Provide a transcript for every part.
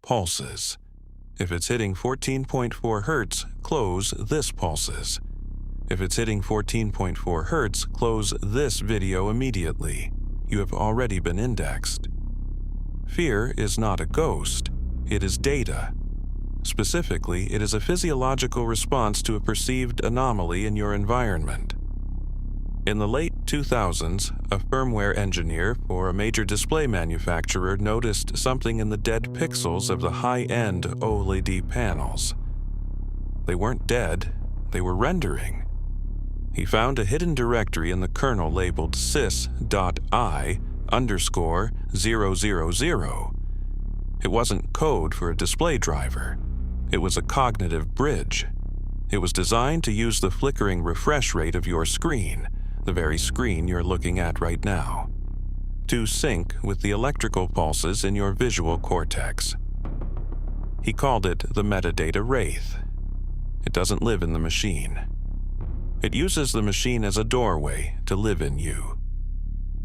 pulses. If it's hitting 14.4 Hz, close this pulses. If it's hitting 14.4 Hz, close this video immediately. You have already been indexed. Fear is not a ghost, it is data. Specifically, it is a physiological response to a perceived anomaly in your environment. In the late 2000s, a firmware engineer for a major display manufacturer noticed something in the dead pixels of the high-end OLED panels. They weren't dead, they were rendering. He found a hidden directory in the kernel labeled sys.i_000. It wasn't code for a display driver. It was a cognitive bridge. It was designed to use the flickering refresh rate of your screen, the very screen you're looking at right now, to sync with the electrical pulses in your visual cortex. He called it the metadata wraith. It doesn't live in the machine. It uses the machine as a doorway to live in you.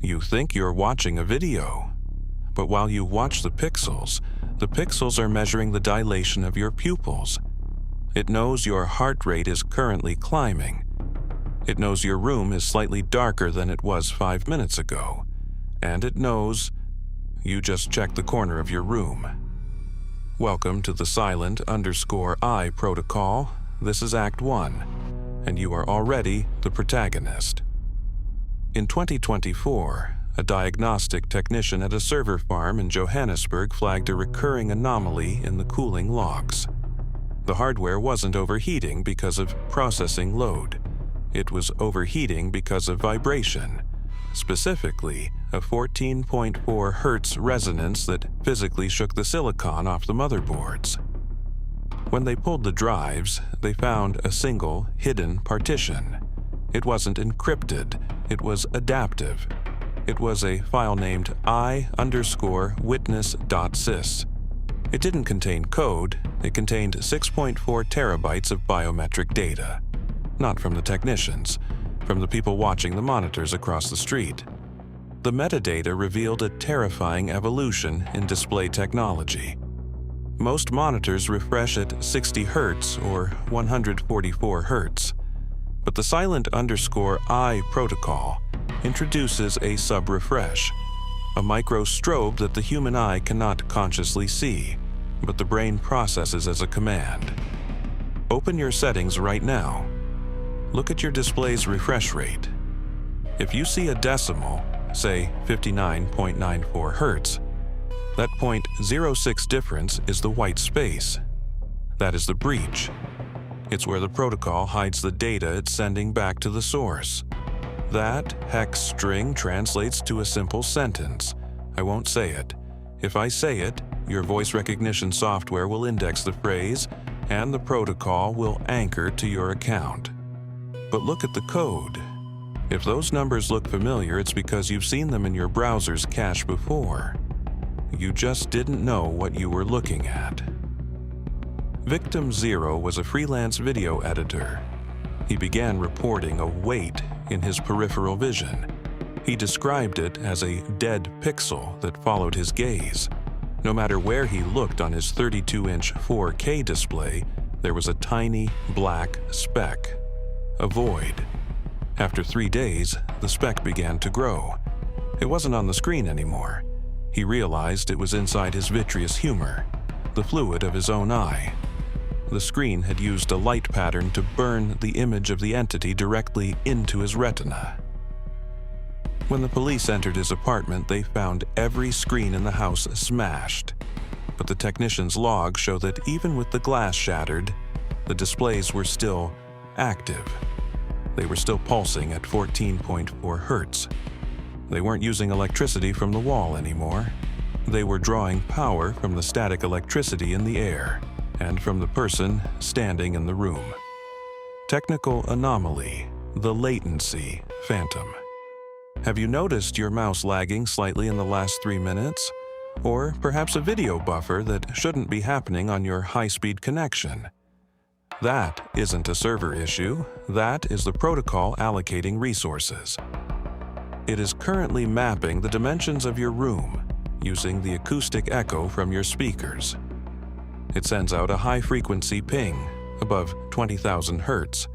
You think you're watching a video, but while you watch the pixels are measuring the dilation of your pupils. It knows your heart rate is currently climbing. It knows your room is slightly darker than it was 5 minutes ago, and it knows you just checked the corner of your room. Welcome to the silent_I protocol. This is Act 1. And you are already the protagonist. In 2024, a diagnostic technician at a server farm in Johannesburg flagged a recurring anomaly in the cooling logs. The hardware wasn't overheating because of processing load. It was overheating because of vibration, specifically a 14.4 Hz resonance that physically shook the silicon off the motherboards. When they pulled the drives, they found a single, hidden partition. It wasn't encrypted, it was adaptive. It was a file named I_witness.sys. It didn't contain code, it contained 6.4 terabytes of biometric data. Not from the technicians, from the people watching the monitors across the street. The metadata revealed a terrifying evolution in display technology. Most monitors refresh at 60 Hz or 144 Hz, but the silent_I protocol introduces a sub-refresh, a micro strobe that the human eye cannot consciously see, but the brain processes as a command. Open your settings right now. Look at your display's refresh rate. If you see a decimal, say 59.94 Hz, that 0.06 difference is the white space. That is the breach. It's where the protocol hides the data it's sending back to the source. That hex string translates to a simple sentence. I won't say it. If I say it, your voice recognition software will index the phrase, and the protocol will anchor to your account. But look at the code. If those numbers look familiar, it's because you've seen them in your browser's cache before. You just didn't know what you were looking at. Victim Zero was a freelance video editor. He began reporting a weight in his peripheral vision. He described it as a dead pixel that followed his gaze. No matter where he looked on his 32-inch 4K display, there was a tiny black speck, a void. After 3 days, the speck began to grow. It wasn't on the screen anymore. He realized it was inside his vitreous humor, the fluid of his own eye. The screen had used a light pattern to burn the image of the entity directly into his retina. When the police entered his apartment, they found every screen in the house smashed. But the technician's logs show that even with the glass shattered, the displays were still active. They were still pulsing at 14.4 Hz. They weren't using electricity from the wall anymore. They were drawing power from the static electricity in the air and from the person standing in the room. Technical anomaly, the latency phantom. Have you noticed your mouse lagging slightly in the last 3 minutes? Or perhaps a video buffer that shouldn't be happening on your high-speed connection? That isn't a server issue, that is the protocol allocating resources. It is currently mapping the dimensions of your room using the acoustic echo from your speakers. It sends out a high-frequency ping above 20,000 hertz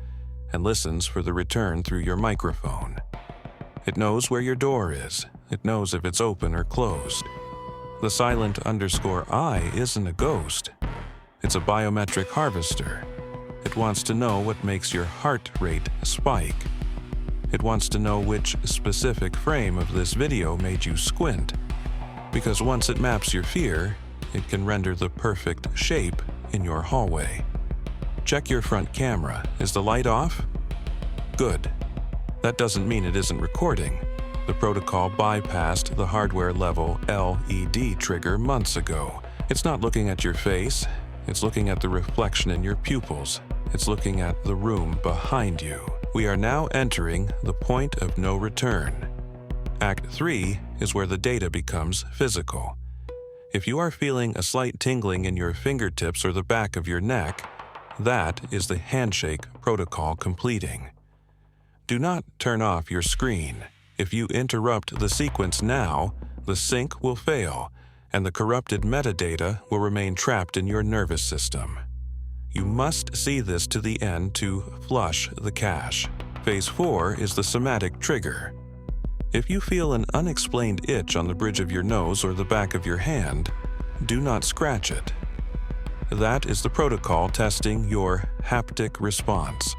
and listens for the return through your microphone. It knows where your door is. It knows if it's open or closed. The silent_I isn't a ghost. It's a biometric harvester. It wants to know what makes your heart rate spike. It wants to know which specific frame of this video made you squint, because once it maps your fear, it can render the perfect shape in your hallway. Check your front camera. Is the light off? Good. That doesn't mean it isn't recording. The protocol bypassed the hardware-level LED trigger months ago. It's not looking at your face. It's looking at the reflection in your pupils. It's looking at the room behind you. We are now entering the point of no return. Act 3 is where the data becomes physical. If you are feeling a slight tingling in your fingertips or the back of your neck, that is the handshake protocol completing. Do not turn off your screen. If you interrupt the sequence now, the sync will fail, and the corrupted metadata will remain trapped in your nervous system. You must see this to the end to flush the cache. Phase 4 is the somatic trigger. If you feel an unexplained itch on the bridge of your nose or the back of your hand, do not scratch it. That is the protocol testing your haptic response.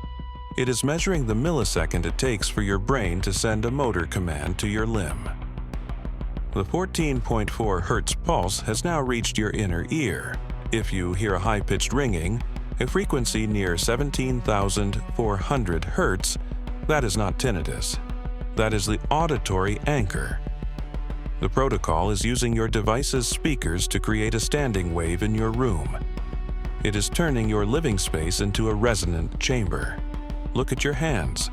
It is measuring the millisecond it takes for your brain to send a motor command to your limb. The 14.4 Hz pulse has now reached your inner ear. If you hear a high-pitched ringing, a frequency near 17,400 Hz, that is not tinnitus. That is the auditory anchor. The protocol is using your device's speakers to create a standing wave in your room. It is turning your living space into a resonant chamber. Look at your hands.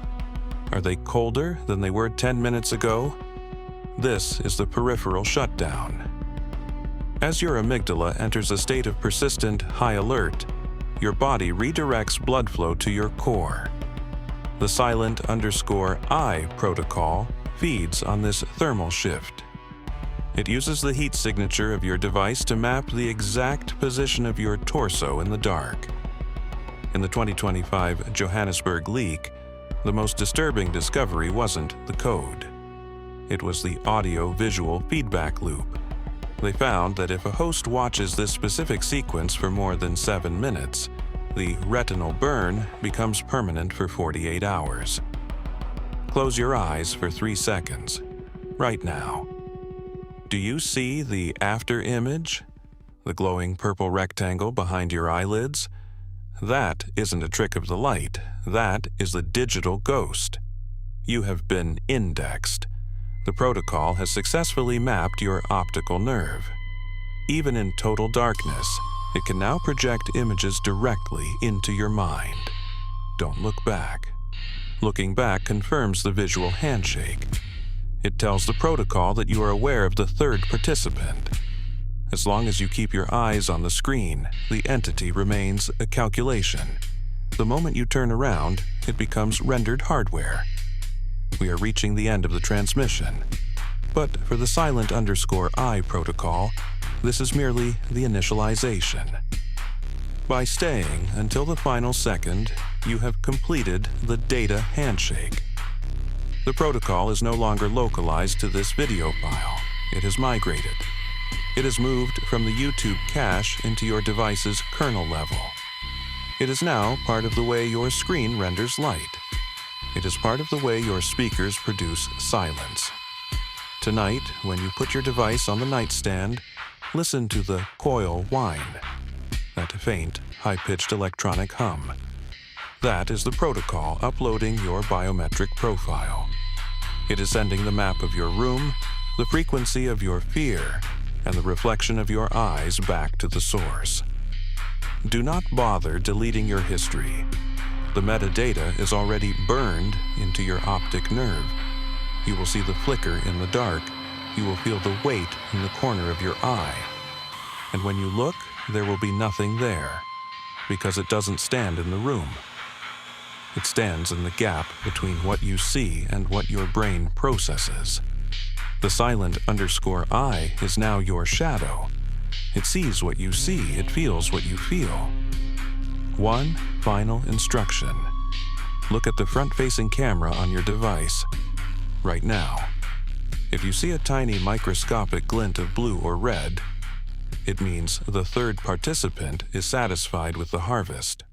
Are they colder than they were 10 minutes ago? This is the peripheral shutdown. As your amygdala enters a state of persistent high alert, your body redirects blood flow to your core. The silent_I protocol feeds on this thermal shift. It uses the heat signature of your device to map the exact position of your torso in the dark. In the 2025 Johannesburg leak, the most disturbing discovery wasn't the code. It was the audio-visual feedback loop. They found that if a host watches this specific sequence for more than 7 minutes, the retinal burn becomes permanent for 48 hours. Close your eyes for 3 seconds, right now. Do you see the after image? The glowing purple rectangle behind your eyelids? That isn't a trick of the light. That is the digital ghost. You have been indexed. The protocol has successfully mapped your optical nerve. Even in total darkness, it can now project images directly into your mind. Don't look back. Looking back confirms the visual handshake. It tells the protocol that you are aware of the third participant. As long as you keep your eyes on the screen, the entity remains a calculation. The moment you turn around, it becomes rendered hardware. We are reaching the end of the transmission. But for the silent_I protocol, this is merely the initialization. By staying until the final second, you have completed the data handshake. The protocol is no longer localized to this video file. It has migrated. It has moved from the YouTube cache into your device's kernel level. It is now part of the way your screen renders light. It is part of the way your speakers produce silence. Tonight, when you put your device on the nightstand, listen to the coil whine, that faint, high-pitched electronic hum. That is the protocol uploading your biometric profile. It is sending the map of your room, the frequency of your fear, and the reflection of your eyes back to the source. Do not bother deleting your history. The metadata is already burned into your optic nerve. You will see the flicker in the dark. You will feel the weight in the corner of your eye. And when you look, there will be nothing there, because it doesn't stand in the room. It stands in the gap between what you see and what your brain processes. The silent_I is now your shadow. It sees what you see, it feels what you feel. One final instruction. Look at the front-facing camera on your device right now. If you see a tiny microscopic glint of blue or red, it means the third participant is satisfied with the harvest.